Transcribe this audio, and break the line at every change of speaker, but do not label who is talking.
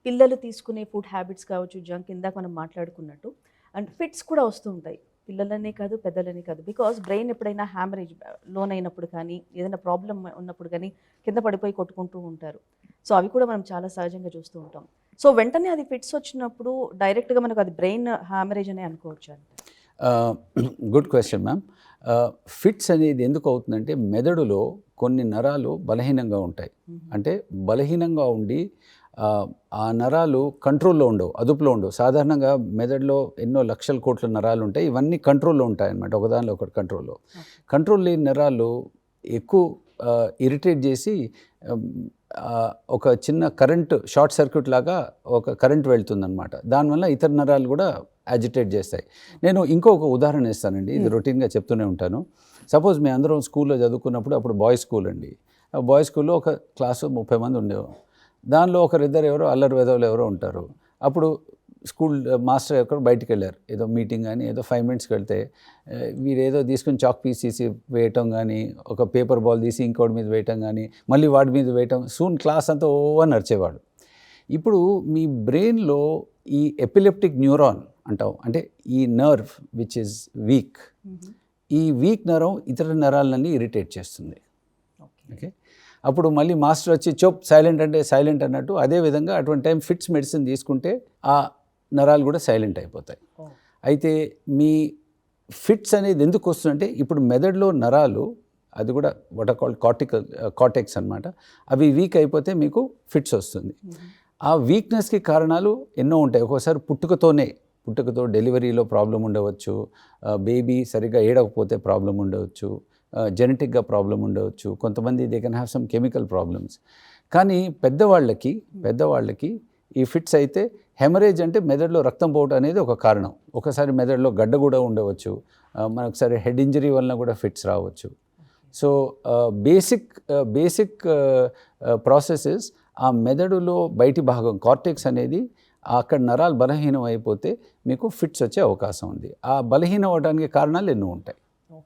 పిల్లలు తీసుకునే food habits కావచ్చు, జంక్ ఇందాక మనం మాట్లాడుకున్నట్టు అండ్ ఫిట్స్ కూడా వస్తూ ఉంటాయి. పిల్లలనే కాదు, పెద్దలనే కాదు. బికాస్ బ్రెయిన్ ఎప్పుడైనా హ్యామరేజ్ లోనైనప్పుడు కానీ, ఏదైనా ప్రాబ్లమ్ ఉన్నప్పుడు కానీ కింద పడిపోయి కొట్టుకుంటూ ఉంటారు. సో, అవి కూడా మనం చాలా సహజంగా చూస్తూ ఉంటాం. సో, వెంటనే అది ఫిట్స్ వచ్చినప్పుడు డైరెక్ట్‌గా మనకు అది బ్రెయిన్ హ్యామరేజ్ అనే అనుకోవచ్చా?
Good question ma'am. ఫిట్స్ అనేది ఎందుకు అవుతుందంటే మెదడులో కొన్ని నరాలు బలహీనంగా ఉంటాయి. అంటే బలహీనంగా ఉండి ఆ నరాలు కంట్రోల్‌లో ఉండవు, అదుపులో ఉండవు. సాధారణంగా మెదడులో ఎన్నో లక్షల కోట్ల నరాలు ఉంటాయి. ఇవన్నీ కంట్రోల్‌లో ఉంటాయన్నమాట, ఒకదానిలో ఒకటి కంట్రోల్‌లో. కంట్రోల్ లేని నరాలు ఎక్కువ ఇరిటేట్ చేసి ఒక చిన్న కరెంట్ షార్ట్ సర్క్యూట్ లాగా ఒక కరెంట్ వెళ్తుందన్నమాట. దానివల్ల ఇతర నరాలు కూడా యాజిటేట్ చేస్తాయి. నేను ఇంకొక ఉదాహరణ ఇస్తానండి, ఇది రొటీన్గా చెప్తూనే ఉంటాను. సపోజ్ మేము అందరం స్కూల్లో చదువుకున్నప్పుడు, అప్పుడు బాయ్స్ స్కూల్ అండి. ఆ బాయ్స్ స్కూల్లో ఒక క్లాసు 30 మంది ఉండేవారు. దానిలో ఒకరిద్దరు ఎవరో అల్లరి వెధవలు ఎవరో ఉంటారు. అప్పుడు స్కూల్ మాస్టర్ ఎక్కడో బయటికి వెళ్ళారు, ఏదో మీటింగ్ కానీ ఏదో 5 మినిట్స్కి వెళ్తే వీరు ఏదో తీసుకుని చాక్ పీస్ తీసి వేయటం కానీ, ఒక పేపర్ బాల్ తీసి ఇంకోటి మీద వేయటం కానీ, మళ్ళీ వాడి మీద వేయటం, సూన్ క్లాస్ అంతా ఓ అని నడిచేవాడు. ఇప్పుడు మీ బ్రెయిన్లో ఈ ఎపిలెప్టిక్ న్యూరాన్ అంటాం, అంటే ఈ నర్వ్ విచ్ ఇస్ వీక్, ఈ వీక్ నరం ఇతర నరాలన్నీ ఇరిటేట్ చేస్తుంది. ఓకే, అప్పుడు మళ్ళీ మాస్టర్ వచ్చి చోప్ సైలెంట్ అంటే సైలెంట్ అన్నట్టు, అదేవిధంగా అటువంటి టైం ఫిట్స్ మెడిసిన్ తీసుకుంటే ఆ నరాలు కూడా సైలెంట్ అయిపోతాయి. అయితే మీ ఫిట్స్ అనేది ఎందుకు వస్తుందంటే, ఇప్పుడు మెదడులో నరాలు, అది కూడా వాట్ ఆర్ కాల్డ్ కార్టెక్స్ అనమాట, అవి వీక్ అయిపోతే మీకు ఫిట్స్ వస్తుంది. ఆ వీక్నెస్కి కారణాలు ఎన్నో ఉంటాయి. ఒక్కోసారి పుట్టుకతో డెలివరీలో ప్రాబ్లం ఉండవచ్చు, బేబీ సరిగ్గా ఏడకపోతే ప్రాబ్లం ఉండవచ్చు, జెనెటిక్గా ప్రాబ్లం ఉండవచ్చు, కొంతమంది they can have some chemical problems. కానీ పెద్దవాళ్ళకి ఈ ఫిట్స్ అయితే హెమరేజ్, అంటే మెదడులో రక్తం పోవడం అనేది ఒక కారణం. ఒకసారి మెదడులో గడ్డ కూడా ఉండవచ్చు, మనొకసారి హెడ్ ఇంజరీ వలన కూడా ఫిట్స్ రావచ్చు. సో బేసిక్ ప్రాసెసెస్, ఆ మెదడులో బయటి భాగం కార్టెక్స్ అనేది, అక్కడ నరాలు బలహీనం అయిపోతే మీకు ఫిట్స్ వచ్చే అవకాశం ఉంది. ఆ బలహీనం అవడానికి కారణాలు ఎన్నో ఉంటాయి.